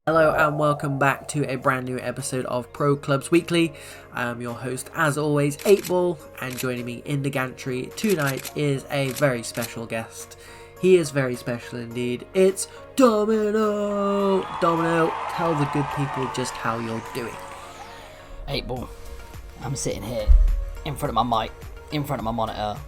Hello and welcome back to a brand new episode of Pro Clubs Weekly. I'm your host, as always, Eightball, and joining me in the gantry tonight is a very special guest. He is very special indeed. It's Domino! Domino, tell the good people just how you're doing. Eightball, I'm sitting here in front of my mic, in front of my monitor,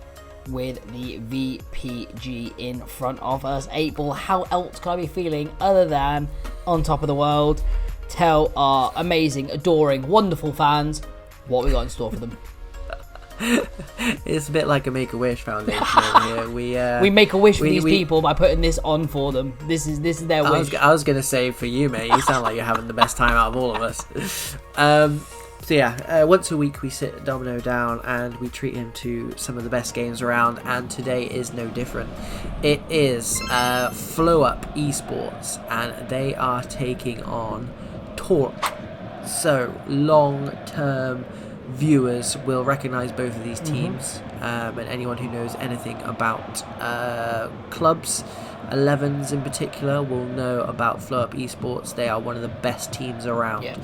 with the VPG in front of us. Eightball, how else can I be feeling other than on top of the world? Tell our amazing, adoring, wonderful fans what we got in store for them. It's a bit like a Make-A-Wish Foundation over here. We make a wish for these people by putting this on for them. This is their wish. I was going to say for you, mate. You sound like you're having the best time out of all of us. So yeah, once a week we sit Domino down and we treat him to some of the best games around, and today is no different. It is Flow Up Esports, and they are taking on Torque. So long-term viewers will recognise both of these teams, and anyone who knows anything about clubs, 11s in particular, will know about Flow Up Esports. They are one of the best teams around. Yeah.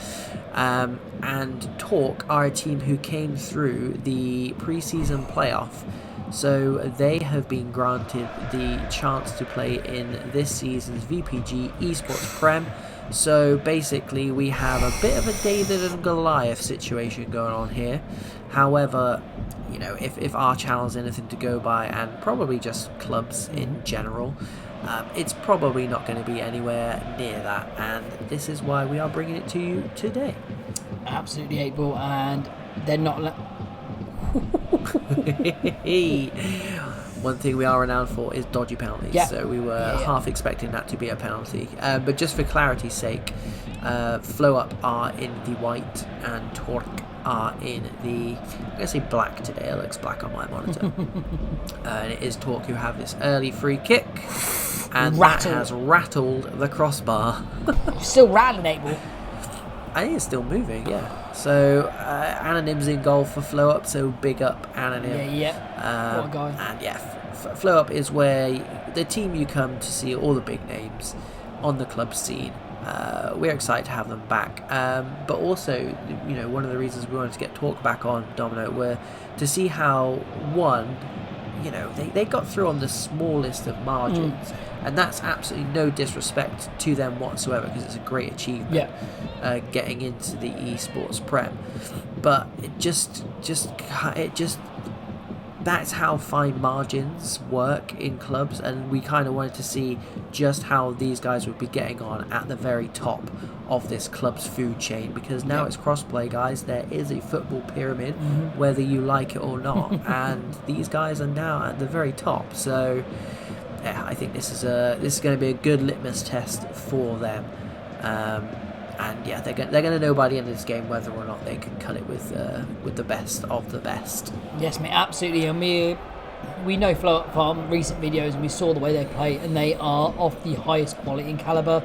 And Torque are a team who came through the pre-season playoff, so they have been granted the chance to play in this season's VPG ESPORTS Prem. So basically we have a bit of a David and Goliath situation going on here. However, you know, if our channel is anything to go by, and probably just clubs in general, it's probably not going to be anywhere near that, and this is why we are bringing it to you today. Absolutely, Eightball, and they're not... One thing we are renowned for is dodgy penalties, yeah. So we were half expecting that to be a penalty. But just for clarity's sake, Flow Up are in the white and Torque are in the, I'm going to say black today, it looks black on my monitor. And it is Torque who have this early free kick, and that has rattled the crossbar. Still rattling, Eightball. I think it's still moving, yeah. So Anonym's in goal for Flow Up, so big up Anonym. Yeah. What a guy. And yeah, Flow Up is where the team you come to see all the big names on the club scene. We're excited to have them back, but also, you know, one of the reasons we wanted to get Talk back on Domino were to see how, one, you know, they got through on the smallest of margins, and that's absolutely no disrespect to them whatsoever, because it's a great achievement getting into the esports prem. But it just that's how fine margins work in clubs, and we kind of wanted to see just how these guys would be getting on at the very top of this club's food chain, because now it's crossplay, guys. There is a football pyramid, whether you like it or not, and these guys are now at the very top. So yeah, I think this is going to be a good litmus test for them. And yeah, they're going to know by the end of this game whether or not they can cut it with the best of the best. Yes, mate, absolutely. And we know Flow Up from recent videos, and we saw the way they play, and they are of the highest quality and calibre.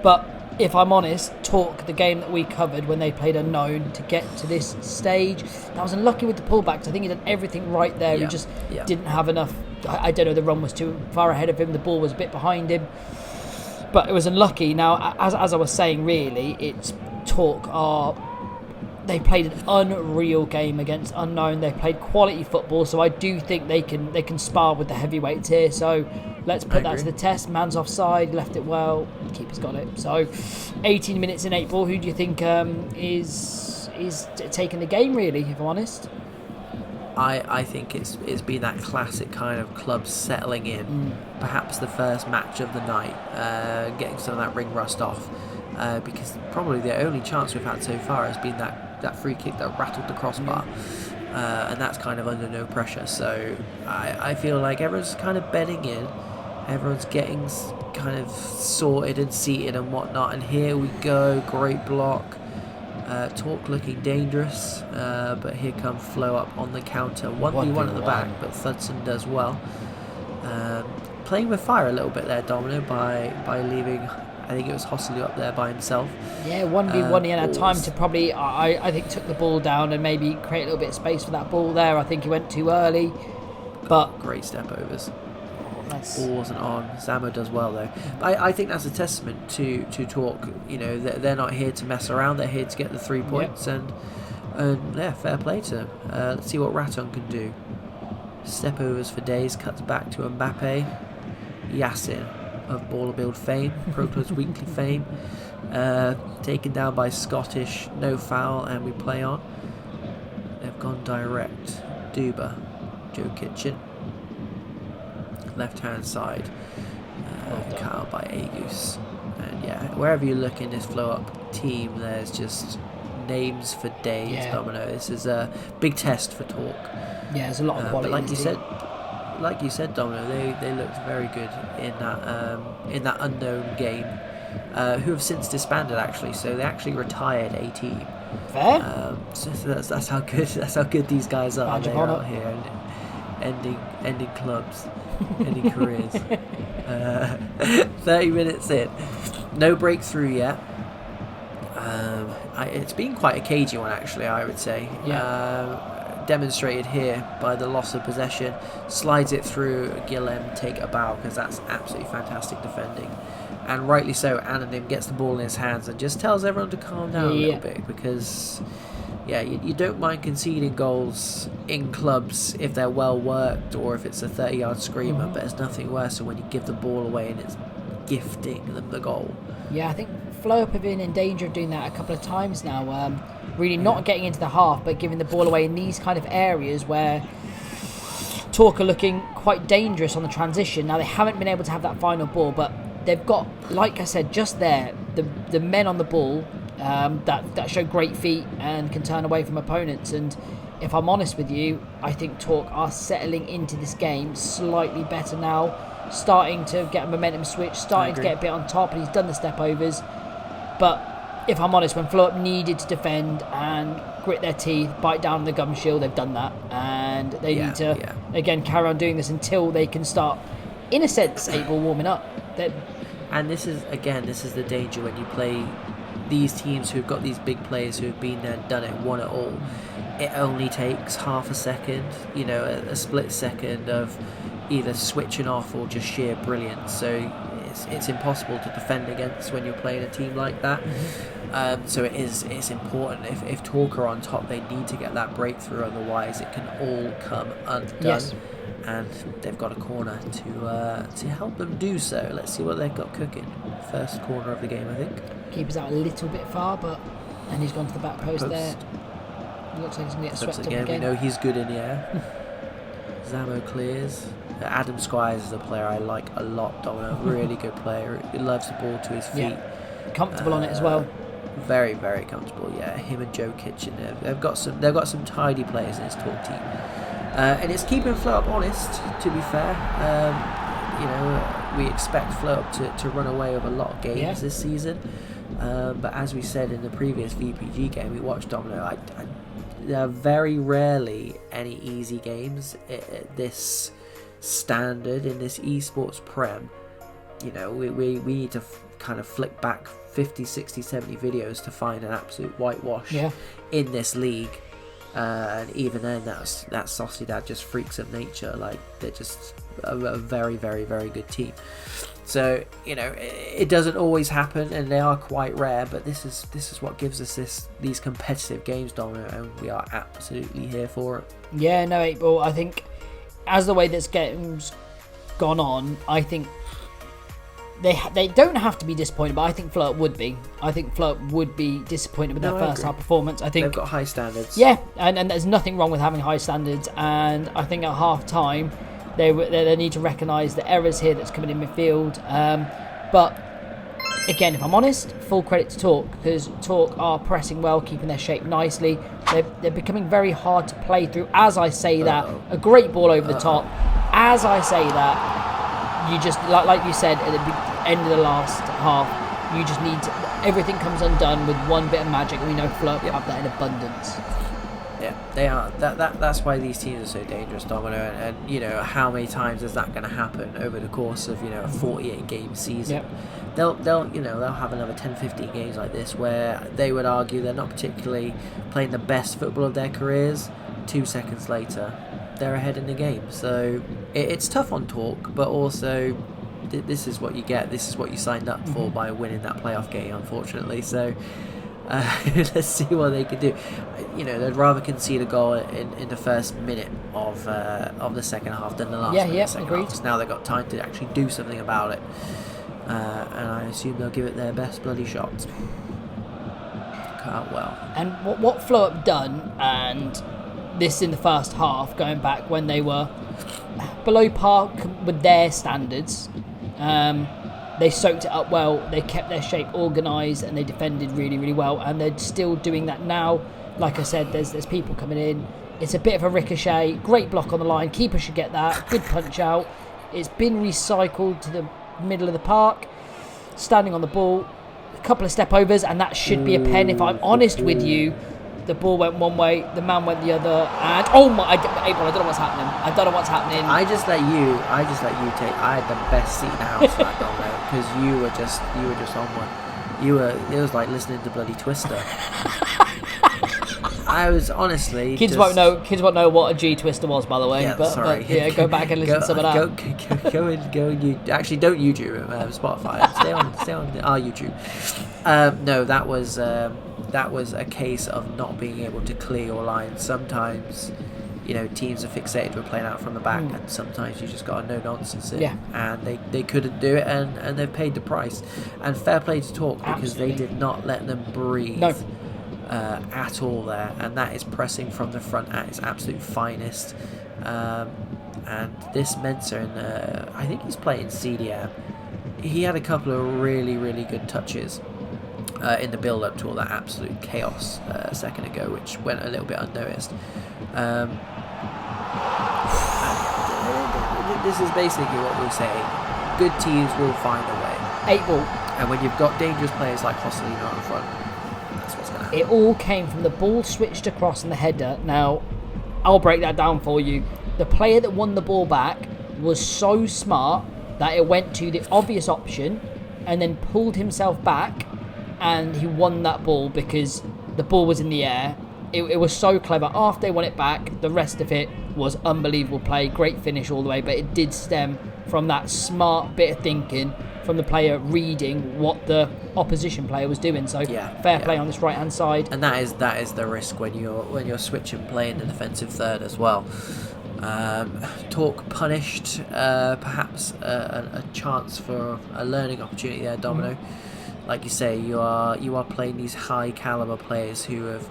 But if I'm honest, Torque, the game that we covered when they played Unknown to get to this stage, I was unlucky with the pullbacks. I think he did everything right there. He just didn't have enough. I don't know, the run was too far ahead of him, the ball was a bit behind him. But it was unlucky. Now, as I was saying, really, it's Torque they played an unreal game against Unknown. They played quality football, so I do think they can spar with the heavyweights here. So let's put that to the test. Man's offside, left it well, the keeper's got it. So 18 minutes in Eightball. Who do you think is taking the game, really, if I'm honest? I think it's been that classic kind of club settling in, perhaps the first match of the night, getting some of that ring rust off, because probably the only chance we've had so far has been that free kick that rattled the crossbar, and that's kind of under no pressure. So I feel like everyone's kind of bedding in, everyone's getting kind of sorted and seated and whatnot, and here we go, great block. Torque looking dangerous, but here come Flow Up on the counter. 1v1 at the back, but Thudson does well. Playing with fire a little bit there, Domino, by leaving, I think it was Hossley up there by himself. Yeah, 1v1, he had time to probably, I think, took the ball down and maybe create a little bit of space for that ball there. I think he went too early, but... Great step overs. Yes. Ball wasn't on. Zamo does well though. But I think that's a testament to Talk. You know, they're not here to mess around. They're here to get the 3 points, and yeah, fair play to them. Let's see what Raton can do. Step overs for days. Cuts back to Mbappe. Yassin of Baller Build fame, Pro Clubs Weekly fame. Taken down by Scottish. No foul, and we play on. They've gone direct. Duba. Joe Kitchen. Left hand side. Cut out by Agus. And yeah, wherever you look in this flow up team, there's just names for days. Domino. This is a big test for Talk. Yeah, there's a lot of quality. But like you said, Domino, they looked very good in that unknown game. Who have since disbanded actually, so they actually retired a team. Fair. So that's how good these guys are. They're out here and ending clubs, ending careers. 30 minutes in, no breakthrough yet. It's been quite a cagey one actually, I would say. Demonstrated here by the loss of possession. Slides it through. Guillem take a bow because that's absolutely fantastic defending, and rightly so. Anonym gets the ball in his hands and just tells everyone to calm down a little bit, because you don't mind conceding goals in clubs if they're well worked or if it's a 30-yard screamer, but there's nothing worse than when you give the ball away and it's gifting them the goal. Yeah, I think Flow Up have been in danger of doing that a couple of times now. Really not getting into the half, but giving the ball away in these kind of areas where Talk are looking quite dangerous on the transition. Now, they haven't been able to have that final ball, but they've got, like I said, just there, the men on the ball that show great feet and can turn away from opponents. And if I'm honest with you, I think Talk are settling into this game slightly better now, starting to get a momentum switch, starting to get a bit on top, and he's done the step overs. But if I'm honest, when Flow Up needed to defend and grit their teeth, bite down on the gum shield, they've done that, and they need to again carry on doing this until they can start, in a sense, Eightball warming up. And this is the danger when you play these teams who've got these big players who have been there and done it, won it all. It only takes half a second, a split second of either switching off or just sheer brilliance. So it's impossible to defend against when you're playing a team like that. So it's important. If Talk are on top, they need to get that breakthrough, otherwise it can all come undone. And they've got a corner to help them do so. Let's see what they've got cooking. First corner of the game, I think. Keeper's out a little bit far, and he's gone to the back post there. Looks like he's going to get swept up again. We know he's good in the air. Zamo clears. Adam Squires is a player I like a lot, Domino. Really good player. He loves the ball to his feet. Comfortable on it as well. Very, very comfortable. Yeah, him and Joe Kitchen. They've got some tidy players in his Talk team, and it's keeping Flow Up honest. To be fair, we expect Flow Up to run away with a lot of games this season. But as we said in the previous VPG game we watched, Domino, there are very rarely any easy games at this standard in this esports prem. We need to kind of flick back 50, 60, 70 videos to find an absolute whitewash in this league, and even then that's Sociedad just freaks of nature. Like, they're just a very, very, very good team. So it doesn't always happen, and they are quite rare, but this is what gives us these competitive games, Domino, and we are absolutely here for it. Yeah, no, Eightball, I think as the way this game's gone on, I think they don't have to be disappointed, but I think Flow Up would be. I think Flow Up would be disappointed with their first half performance. I think they've got high standards. Yeah, and there's nothing wrong with having high standards, and I think at half time they need to recognise the errors here that's coming in midfield. But again, if I'm honest, full credit to Talk, because Talk are pressing well, keeping their shape nicely. They're becoming very hard to play through. As I say that, a great ball over the top. As I say that, you just, like you said at the end of the last half, you just need to, everything comes undone with one bit of magic. We know Flow Up have that in abundance. Yeah, they are. That's why these teams are so dangerous, Domino. And how many times is that going to happen over the course of a 48 game season? Yep. They'll have another 10-15 games like this where they would argue they're not particularly playing the best football of their careers. 2 seconds later, they're ahead in the game. So it's tough on Talk, but also this is what you get. This is what you signed up for by winning that playoff game, unfortunately. So let's see what they can do. They'd rather concede a goal in the first minute of the second half than the last minute of the second half. Because now they've got time to actually do something about it. And I assume they'll give it their best bloody shot. Cut out well. And what Flow Up done, and this in the first half, going back when they were below par with their standards, they soaked it up well, they kept their shape organised, and they defended really, really well, and they're still doing that now. Like I said, there's people coming in. It's a bit of a ricochet, great block on the line, keeper should get that, good punch out. It's been recycled to the middle of the park, standing on the ball, a couple of step overs, and that should be a pen. If I'm honest with you, the ball went one way, the man went the other, and Eightball, I don't know what's happening. I just let you take. I had the best seat in the house right now, because you were just on one. It was like listening to bloody Twister. I was honestly. Kids won't know what a G Twister was, by the way. Yeah, but yeah, go back and listen to some of that. Go and actually don't YouTube it, Spotify. Stay on our YouTube. No, that was a case of not being able to clear your lines. Sometimes, teams are fixated with playing out from the back, and sometimes you just got a no nonsense in. Yeah. And they couldn't do it, and they've paid the price. And fair play to Talk, because Absolutely. they did not let them breathe. No. At all there, and that is pressing from the front at its absolute finest. And this Mensah, I think he's playing CDM. He had a couple of really, really good touches in the build-up to all that absolute chaos a second ago, which went a little bit unnoticed. This is basically what we're saying. Good teams will find a way. Eightball. And when you've got dangerous players like Hosselino up front, that's what's going to happen. It all came from the ball switched across in the header. Now, I'll break that down for you. The player that won the ball back was so smart that it went to the obvious option and then pulled himself back, and he won that ball because the ball was in the air. It was so clever. After they won it back, the rest of it was unbelievable play, great finish all the way, but it did stem from that smart bit of thinking from the player reading what the opposition player was doing. So fair play on this right hand side. And that is the risk when you're switching play in the defensive third as well. Talk punished, perhaps a chance for a learning opportunity there, Domino. Like you say, you are playing these high caliber players who have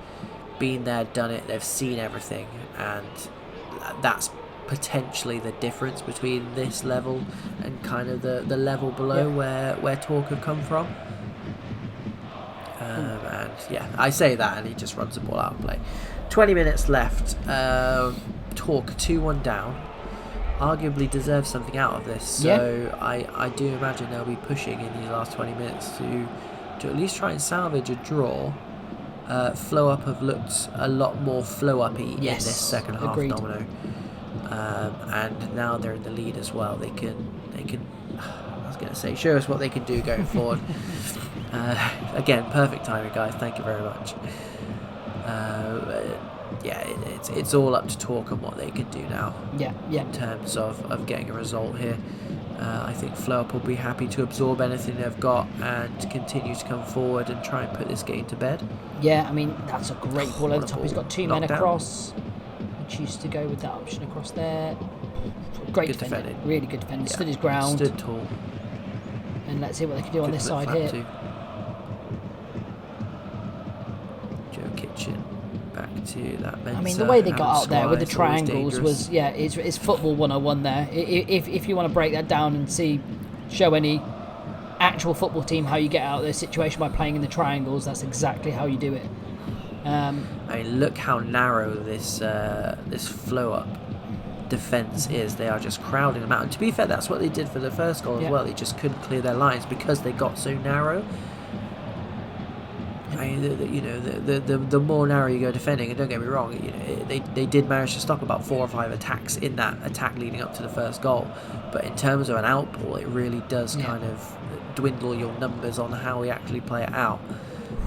been there, done it, they've seen everything, and that's potentially the difference between this level and kind of the level below where Talk have come from. And I say that, and he just runs the ball out of play. 20 minutes left. Talk 2-1 down. Arguably deserves something out of this. So I do imagine they'll be pushing in these last 20 minutes to at least try and salvage a draw. Flow Up have looked a lot more flow uppy in this second half. Agreed. Domino. And now they're in the lead as well. They can I was going to say, show us what they can do going forward. Again, perfect timing, guys. Thank you very much. It's all up to Talk and what they can do now. In terms of getting a result here. I think Flow Up will be happy to absorb anything they've got and continue to come forward and try and put this game to bed. Yeah, I mean, that's a great ball over the top. He's got two men across. Down. Choose to go with that option across there. Great good defending. defending. Really good defending. Stood his ground. Stood tall. And let's see what they can do on this side here. Too. Joe Kitchen back to that Mensah. I mean, the way they got out there with the Suarez, triangles was, it's football 101 there. If you want to break that down and show any actual football team how you get out of this situation by playing in the triangles, that's exactly how you do it. I mean, look how narrow this Flow Up defence is. They are just crowding them out. And to be fair, that's what they did for the first goal as well. They just couldn't clear their lines because they got so narrow. I mean, the more narrow you go defending, and don't get me wrong, they did manage to stop about 4 or 5 attacks in that attack leading up to the first goal. But in terms of an outball, it really does kind of dwindle your numbers on how we actually play it out.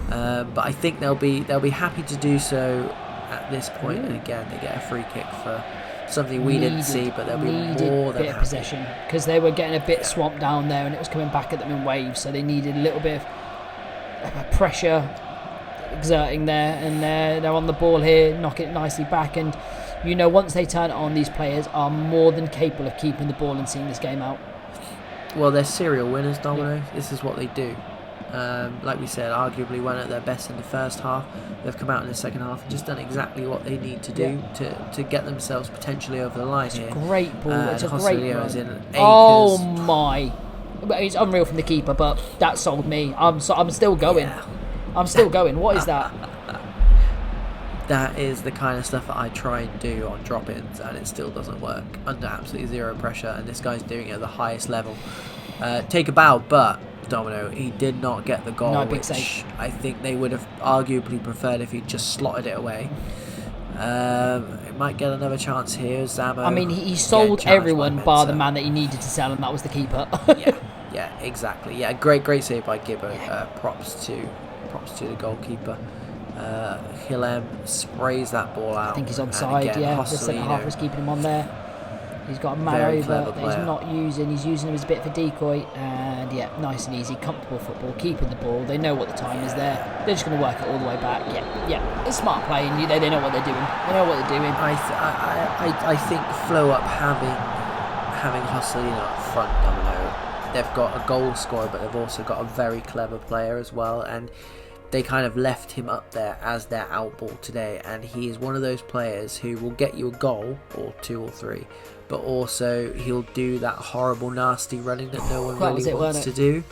But I think they'll be happy to do so at this point. And again, they get a free kick for something we didn't see, but they'll be more than bit of happy. possession, because they were getting a bit swamped down there and it was coming back at them in waves, so they needed a little bit of pressure exerting there, and they're on the ball here, knocking it nicely back, and once they turn it on, these players are more than capable of keeping the ball and seeing this game out. Well, they're serial winners, Domino. This is what they do. Like we said, arguably weren't at their best in the first half. They've come out in the second half and just done exactly what they need to do to get themselves potentially over the line here. Great ball. It's a great run. Oh my! It's unreal from the keeper, but that sold me. I'm still going. Yeah. I'm still going. What is that? That is the kind of stuff that I try and do on drop-ins, and it still doesn't work under absolutely zero pressure. And this guy's doing it at the highest level. Take a bow, but Domino, he did not get the goal, which I think they would have arguably preferred if he just slotted it away. It might get another chance here. Zamo. I mean, he sold everyone bar the man that he needed to sell, and that was the keeper. yeah, exactly. Yeah, great save by Gibbo. Props to the goalkeeper. Hillem sprays that ball out. I think he's onside. The centre half was keeping him on there. He's got a man over that he's not using. He's using him as a bit of a decoy, and nice and easy, comfortable football, keeping the ball. They know what the time is there. They're just going to work it all the way back. It's smart play, and they know what they're doing. They know what they're doing. I think Flow Up having Hussein up front, Domino, they've got a goal scorer, but they've also got a very clever player as well, and they kind of left him up there as their outball today, and he is one of those players who will get you a goal or 2 or 3, but also he'll do that horrible nasty running that no one really wants to do.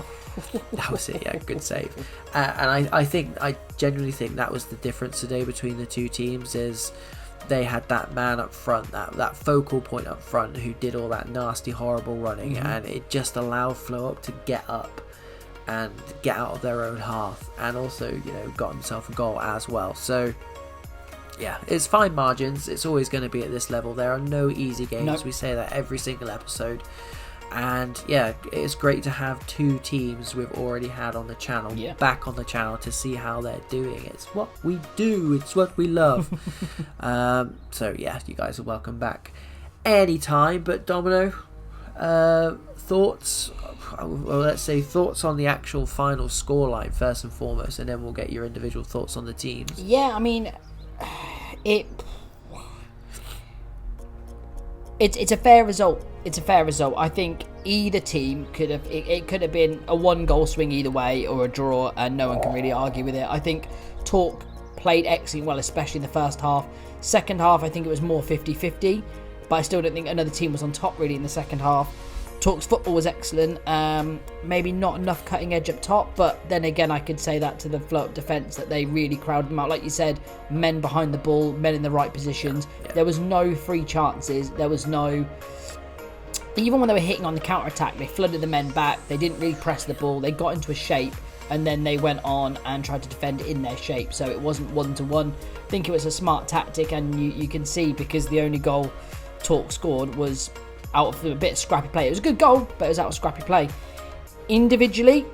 That was it. Yeah, good save. And I genuinely think that was the difference today between the two teams, is they had that man up front, that focal point up front who did all that nasty horrible running, and it just allowed Flow Up to get up and get out of their own half, and also got himself a goal as well. So it's fine margins. It's always going to be at this level. There are no easy games. Nope. We say that every single episode, and it's great to have two teams we've already had on the channel back on the channel to see how they're doing. It's what we do, it's what we love. So you guys are welcome back anytime. But Domino, thoughts? Well, let's say thoughts on the actual final scoreline first and foremost, and then we'll get your individual thoughts on the teams. I mean, it's a fair result. It's a fair result. I think either team could have been a 1-goal swing either way, or a draw, and no one can really argue with it. I think Talk played excellently well, especially in the first half. Second half, I think it was more 50-50, but I still don't think another team was on top really in the second half. Talk's football was excellent, maybe not enough cutting edge up top, but then again I could say that to the Flow Up defence, that they really crowded them out. Like you said, men behind the ball, men in the right positions. There was no free chances, there was no... Even when they were hitting on the counter-attack, they flooded the men back, they didn't really press the ball, they got into a shape, and then they went on and tried to defend in their shape, so it wasn't 1-to-1. I think it was a smart tactic, and you can see, because the only goal Talk scored was out of a bit of scrappy play. It was a good goal, but it was out of scrappy play. Individually,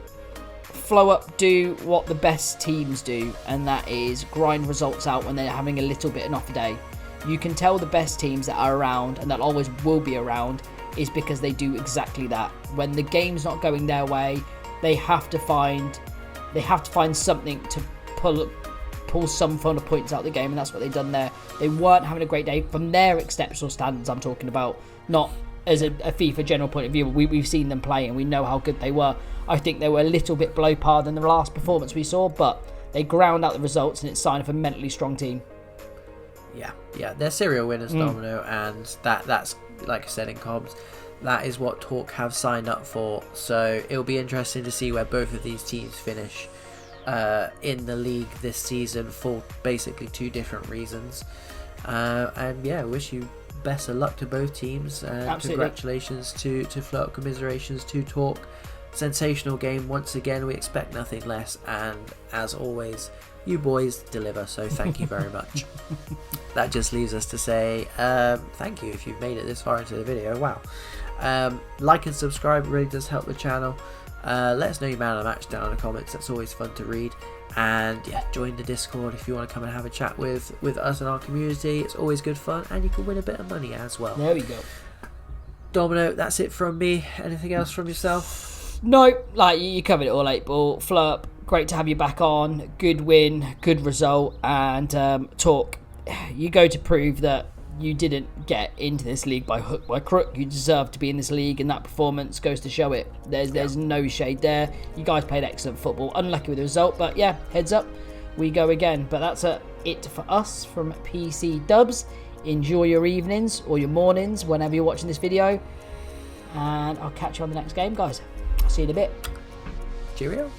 Flow Up do what the best teams do, and that is grind results out when they're having a little bit of an off day. You can tell the best teams that are around, and that always will be around, is because they do exactly that. When the game's not going their way, they have to find something to pull some fun of points out of the game, and that's what they've done there. They weren't having a great day from their exceptional standards, I'm talking about, not as a FIFA general point of view. We've seen them play and we know how good they were. I think they were a little bit below par than the last performance we saw, but they ground out the results, and it's a sign of a mentally strong team. They're serial winners, Domino, and that's like I said in comms, that is what Talk have signed up for. So it'll be interesting to see where both of these teams finish in the league this season for basically 2 different reasons. And wish you best of luck to both teams, and absolutely. Congratulations to Flow Up, commiserations to Talk. Sensational game once again. We expect nothing less, and as always, you boys deliver, so thank you very much. That just leaves us to say thank you if you've made it this far into the video. Wow. Like and subscribe, really does help the channel. Let us know your man of the match down in the comments, that's always fun to read. And yeah, join the Discord if you want to come and have a chat with us and our community. It's always good fun, and you can win a bit of money as well. There we go. Domino, that's it from me. Anything else from yourself? No, like you covered it all, 8ball. Flurp, great to have you back on. Good win, good result, and Talk. You go to prove that you didn't get into this league by hook by crook. You deserve to be in this league, and that performance goes to show it. There's no shade there. You guys played excellent football. Unlucky with the result, but yeah, heads up, we go again. But that's it for us from PC Dubs. Enjoy your evenings or your mornings whenever you're watching this video, and I'll catch you on the next game, guys. I'll see you in a bit. Cheerio.